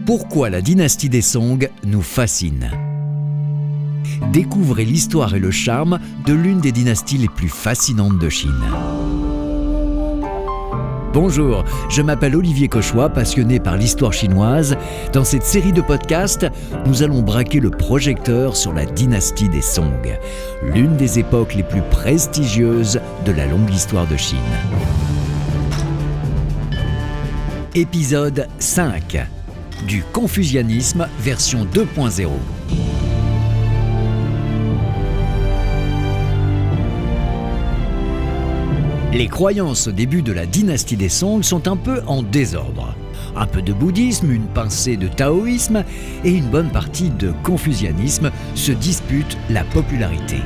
Pourquoi la dynastie des Song nous fascine? Découvrez l'histoire et le charme de l'une des dynasties les plus fascinantes de Chine. Bonjour, je m'appelle Olivier Cauchois, passionné par l'histoire chinoise. Dans cette série de podcasts, nous allons braquer le projecteur sur la dynastie des Song, l'une des époques les plus prestigieuses de la longue histoire de Chine. Épisode 5. Du confucianisme version 2.0. Les croyances au début de la dynastie des Song sont un peu en désordre. Un peu de bouddhisme, une pincée de taoïsme et une bonne partie de confucianisme se disputent la popularité.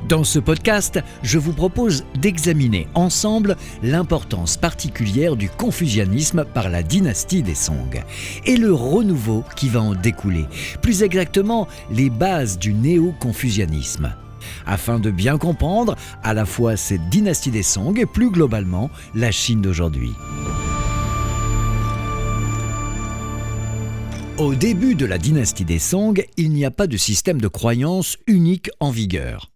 Dans ce podcast, je vous propose d'examiner ensemble l'importance particulière du confucianisme par la dynastie des Song et le renouveau qui va en découler, plus exactement les bases du néo-confucianisme, afin de bien comprendre à la fois cette dynastie des Song et plus globalement la Chine d'aujourd'hui. Au début de la dynastie des Song, il n'y a pas de système de croyance unique en vigueur.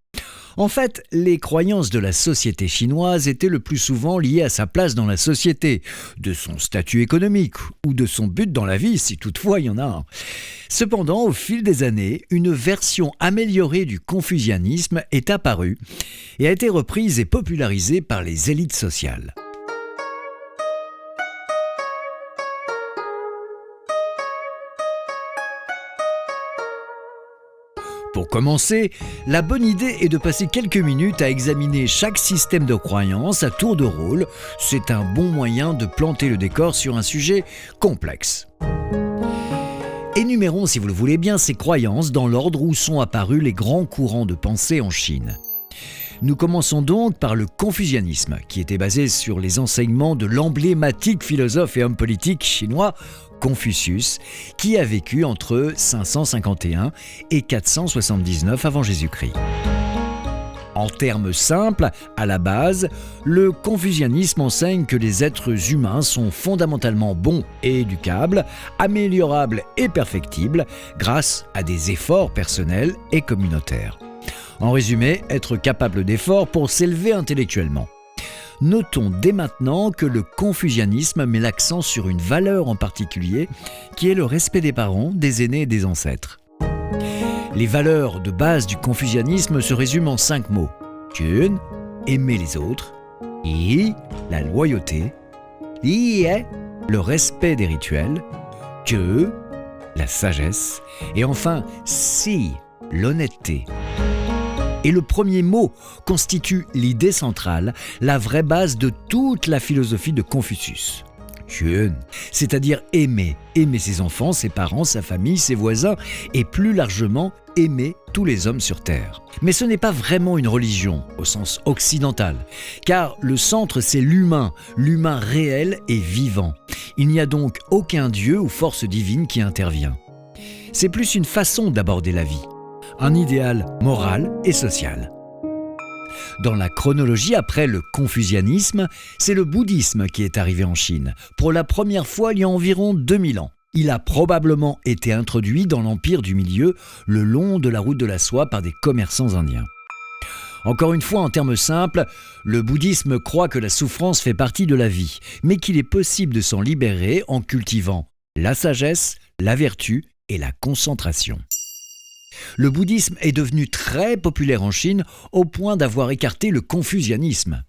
En fait, les croyances de la société chinoise étaient le plus souvent liées à sa place dans la société, de son statut économique ou de son but dans la vie, si toutefois il y en a un. Cependant, au fil des années, une version améliorée du confucianisme est apparue et a été reprise et popularisée par les élites sociales. Pour commencer, la bonne idée est de passer quelques minutes à examiner chaque système de croyance à tour de rôle. C'est un bon moyen de planter le décor sur un sujet complexe. Énumérons, si vous le voulez bien, ces croyances dans l'ordre où sont apparus les grands courants de pensée en Chine. Nous commençons donc par le confucianisme, qui était basé sur les enseignements de l'emblématique philosophe et homme politique chinois Confucius, qui a vécu entre 551 et 479 avant Jésus-Christ. En termes simples, à la base, le confucianisme enseigne que les êtres humains sont fondamentalement bons et éducables, améliorables et perfectibles grâce à des efforts personnels et communautaires. En résumé, être capable d'efforts pour s'élever intellectuellement. Notons dès maintenant que le confucianisme met l'accent sur une valeur en particulier, qui est le respect des parents, des aînés et des ancêtres. Les valeurs de base du confucianisme se résument en 5 mots. Jun, aimer les autres. Yi, la loyauté. Li, le respect des rituels. Que, la sagesse. Et enfin, si, l'honnêteté. Et le premier mot constitue l'idée centrale, la vraie base de toute la philosophie de Confucius. Jun, c'est-à-dire aimer ses enfants, ses parents, sa famille, ses voisins et plus largement aimer tous les hommes sur Terre. Mais ce n'est pas vraiment une religion au sens occidental, car le centre c'est l'humain réel et vivant. Il n'y a donc aucun dieu ou force divine qui intervient. C'est plus une façon d'aborder la vie. Un idéal moral et social. Dans la chronologie après le confucianisme, c'est le bouddhisme qui est arrivé en Chine, pour la première fois il y a environ 2000 ans. Il a probablement été introduit dans l'empire du milieu le long de la route de la soie par des commerçants indiens. Encore une fois, en termes simples, le bouddhisme croit que la souffrance fait partie de la vie, mais qu'il est possible de s'en libérer en cultivant la sagesse, la vertu et la concentration. Le bouddhisme est devenu très populaire en Chine au point d'avoir écarté le confucianisme.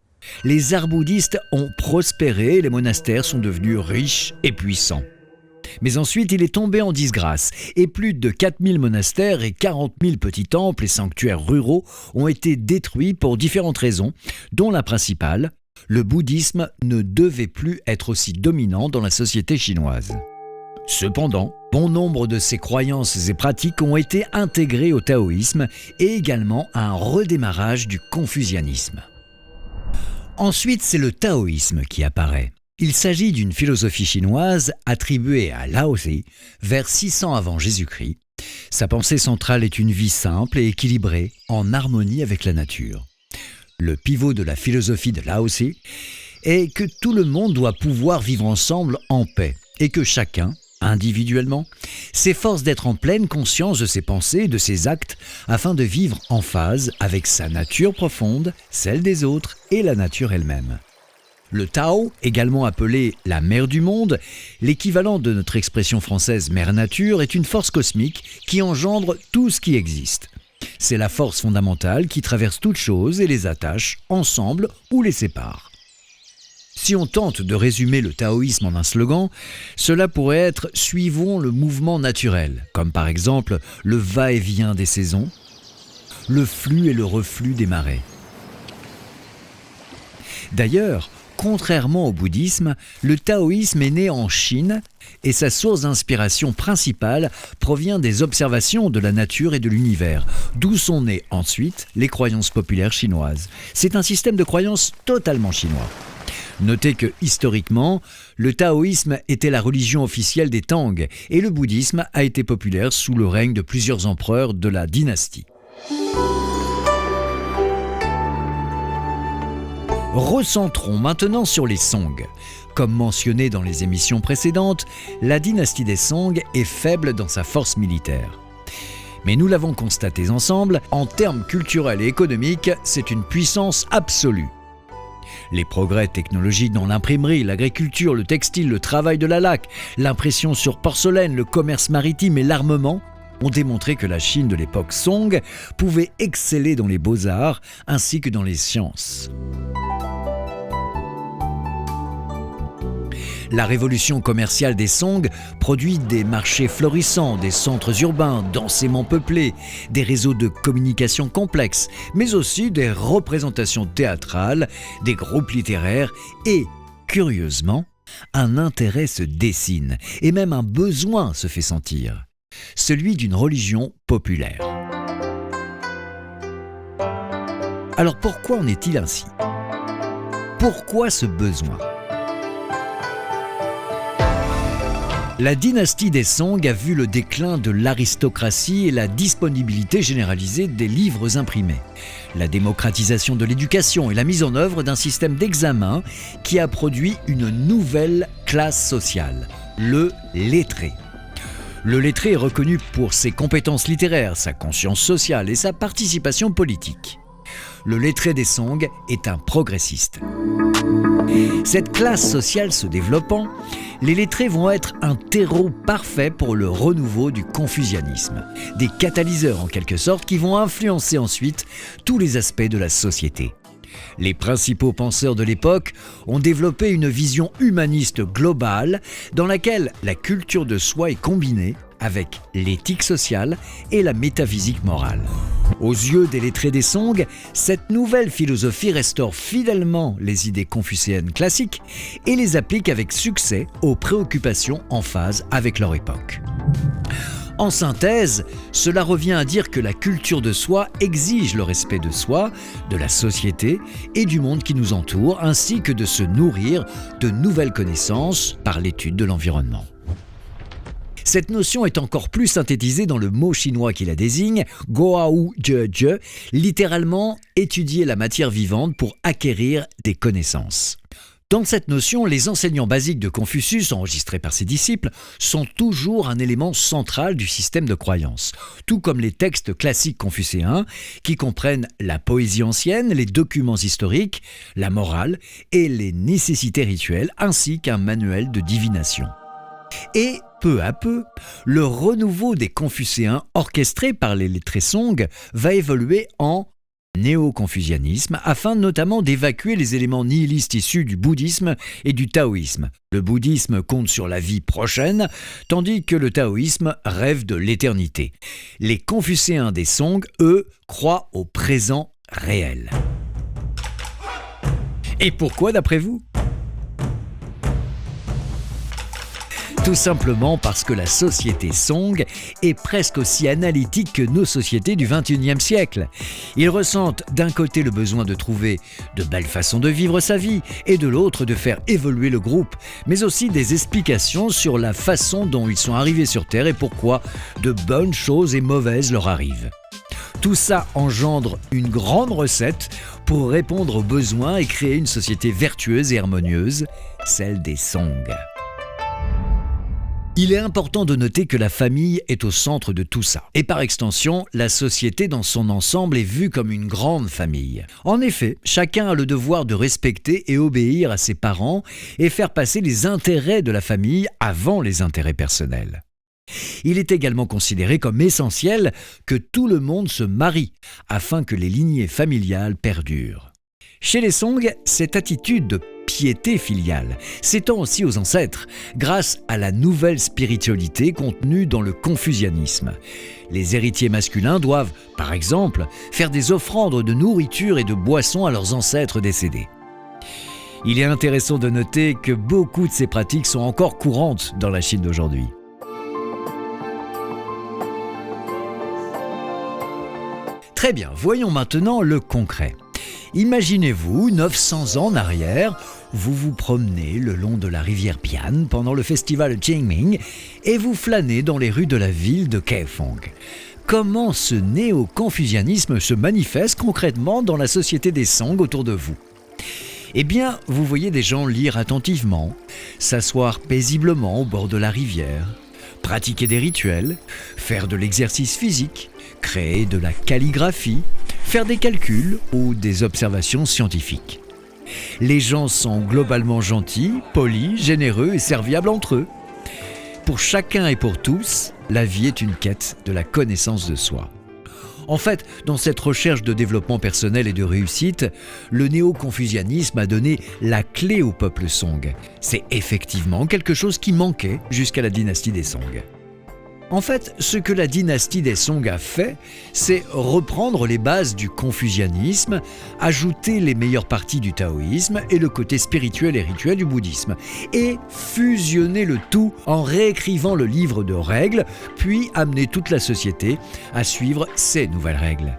Les arts bouddhistes ont prospéré et les monastères sont devenus riches et puissants. Mais ensuite, il est tombé en disgrâce et plus de 4000 monastères et 40 000 petits temples et sanctuaires ruraux ont été détruits pour différentes raisons, dont la principale, le bouddhisme ne devait plus être aussi dominant dans la société chinoise. Cependant, bon nombre de ces croyances et pratiques ont été intégrées au taoïsme et également à un redémarrage du confucianisme. Ensuite, c'est le taoïsme qui apparaît. Il s'agit d'une philosophie chinoise attribuée à Lao Tzu vers 600 avant Jésus-Christ. Sa pensée centrale est une vie simple et équilibrée, en harmonie avec la nature. Le pivot de la philosophie de Lao Tse est que tout le monde doit pouvoir vivre ensemble en paix et que chacun, individuellement, s'efforce d'être en pleine conscience de ses pensées et de ses actes afin de vivre en phase avec sa nature profonde, celle des autres et la nature elle-même. Le Tao, également appelé la mère du monde, l'équivalent de notre expression française mère nature, est une force cosmique qui engendre tout ce qui existe. C'est la force fondamentale qui traverse toutes choses et les attache ensemble ou les sépare. Si on tente de résumer le taoïsme en un slogan, cela pourrait être « Suivons le mouvement naturel », comme par exemple le va-et-vient des saisons, le flux et le reflux des marées. D'ailleurs, contrairement au bouddhisme, le taoïsme est né en Chine et sa source d'inspiration principale provient des observations de la nature et de l'univers, d'où sont nées ensuite les croyances populaires chinoises. C'est un système de croyances totalement chinois. Notez que, historiquement, le taoïsme était la religion officielle des Tang et le bouddhisme a été populaire sous le règne de plusieurs empereurs de la dynastie. Recentrons maintenant sur les Song. Comme mentionné dans les émissions précédentes, la dynastie des Song est faible dans sa force militaire. Mais nous l'avons constaté ensemble, en termes culturels et économiques, c'est une puissance absolue. Les progrès technologiques dans l'imprimerie, l'agriculture, le textile, le travail de la laque, l'impression sur porcelaine, le commerce maritime et l'armement ont démontré que la Chine de l'époque Song pouvait exceller dans les beaux-arts ainsi que dans les sciences. La révolution commerciale des Song produit des marchés florissants, des centres urbains densément peuplés, des réseaux de communication complexes, mais aussi des représentations théâtrales, des groupes littéraires et, curieusement, un intérêt se dessine et même un besoin se fait sentir, celui d'une religion populaire. Alors pourquoi en est-il ainsi ? Pourquoi ce besoin ? La dynastie des Song a vu le déclin de l'aristocratie et la disponibilité généralisée des livres imprimés, la démocratisation de l'éducation et la mise en œuvre d'un système d'examen qui a produit une nouvelle classe sociale, le lettré. Le lettré est reconnu pour ses compétences littéraires, sa conscience sociale et sa participation politique. Le lettré des Song est un progressiste. Cette classe sociale se développant, les lettrés vont être un terreau parfait pour le renouveau du confucianisme, des catalyseurs en quelque sorte qui vont influencer ensuite tous les aspects de la société. Les principaux penseurs de l'époque ont développé une vision humaniste globale dans laquelle la culture de soi est combinée avec l'éthique sociale et la métaphysique morale. Aux yeux des lettrés des Song, cette nouvelle philosophie restaure fidèlement les idées confucéennes classiques et les applique avec succès aux préoccupations en phase avec leur époque. En synthèse, cela revient à dire que la culture de soi exige le respect de soi, de la société et du monde qui nous entoure, ainsi que de se nourrir de nouvelles connaissances par l'étude de l'environnement. Cette notion est encore plus synthétisée dans le mot chinois qui la désigne, Goao Zhe Zhe, littéralement étudier la matière vivante pour acquérir des connaissances. Dans cette notion, les enseignants basiques de Confucius, enregistrés par ses disciples, sont toujours un élément central du système de croyance, tout comme les textes classiques confucéens qui comprennent la poésie ancienne, les documents historiques, la morale et les nécessités rituelles, ainsi qu'un manuel de divination. Et peu à peu, le renouveau des confucéens orchestré par les lettrés Song va évoluer en néo-confucianisme afin notamment d'évacuer les éléments nihilistes issus du bouddhisme et du taoïsme. Le bouddhisme compte sur la vie prochaine, tandis que le taoïsme rêve de l'éternité. Les confucéens des Song, eux, croient au présent réel. Et pourquoi d'après vous ? Tout simplement parce que la société Song est presque aussi analytique que nos sociétés du XXIe siècle. Ils ressentent d'un côté le besoin de trouver de belles façons de vivre sa vie et de l'autre de faire évoluer le groupe, mais aussi des explications sur la façon dont ils sont arrivés sur Terre et pourquoi de bonnes choses et mauvaises leur arrivent. Tout ça engendre une grande recette pour répondre aux besoins et créer une société vertueuse et harmonieuse, celle des Song. Il est important de noter que la famille est au centre de tout ça. Et par extension, la société dans son ensemble est vue comme une grande famille. En effet, chacun a le devoir de respecter et obéir à ses parents et faire passer les intérêts de la famille avant les intérêts personnels. Il est également considéré comme essentiel que tout le monde se marie afin que les lignées familiales perdurent. Chez les Song, cette attitude de piété filiale s'étend aussi aux ancêtres grâce à la nouvelle spiritualité contenue dans le confucianisme. Les héritiers masculins doivent, par exemple, faire des offrandes de nourriture et de boissons à leurs ancêtres décédés. Il est intéressant de noter que beaucoup de ces pratiques sont encore courantes dans la Chine d'aujourd'hui. Très bien, voyons maintenant le concret. Imaginez-vous, 900 ans en arrière, vous vous promenez le long de la rivière Bian pendant le festival Qingming et vous flânez dans les rues de la ville de Kaifeng. Comment ce néo-confucianisme se manifeste concrètement dans la société des Song autour de vous ? Eh bien, vous voyez des gens lire attentivement, s'asseoir paisiblement au bord de la rivière, pratiquer des rituels, faire de l'exercice physique, créer de la calligraphie, faire des calculs ou des observations scientifiques. Les gens sont globalement gentils, polis, généreux et serviables entre eux. Pour chacun et pour tous, la vie est une quête de la connaissance de soi. En fait, dans cette recherche de développement personnel et de réussite, le néo-confucianisme a donné la clé au peuple Song. C'est effectivement quelque chose qui manquait jusqu'à la dynastie des Song. En fait, ce que la dynastie des Song a fait, c'est reprendre les bases du confucianisme, ajouter les meilleures parties du taoïsme et le côté spirituel et rituel du bouddhisme, et fusionner le tout en réécrivant le livre de règles, puis amener toute la société à suivre ces nouvelles règles.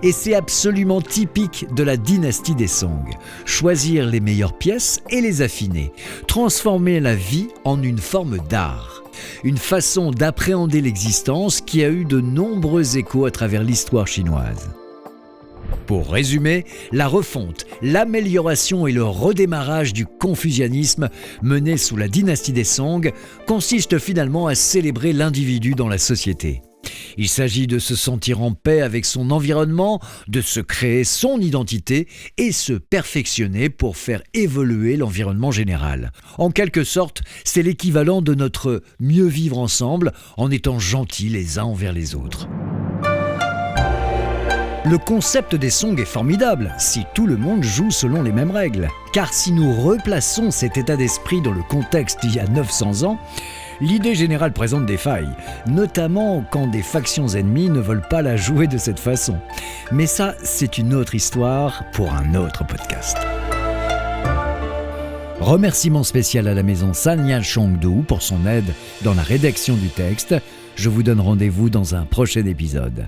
Et c'est absolument typique de la dynastie des Song. Choisir les meilleures pièces et les affiner. Transformer la vie en une forme d'art. Une façon d'appréhender l'existence qui a eu de nombreux échos à travers l'histoire chinoise. Pour résumer, la refonte, l'amélioration et le redémarrage du confucianisme mené sous la dynastie des Song consiste finalement à célébrer l'individu dans la société. Il s'agit de se sentir en paix avec son environnement, de se créer son identité et se perfectionner pour faire évoluer l'environnement général. En quelque sorte, c'est l'équivalent de notre mieux vivre ensemble en étant gentils les uns envers les autres. Le concept des Song est formidable si tout le monde joue selon les mêmes règles. Car si nous replaçons cet état d'esprit dans le contexte d'il y a 900 ans, l'idée générale présente des failles, notamment quand des factions ennemies ne veulent pas la jouer de cette façon. Mais ça, c'est une autre histoire pour un autre podcast. Remerciement spécial à la maison Sanya Chongdu pour son aide dans la rédaction du texte. Je vous donne rendez-vous dans un prochain épisode.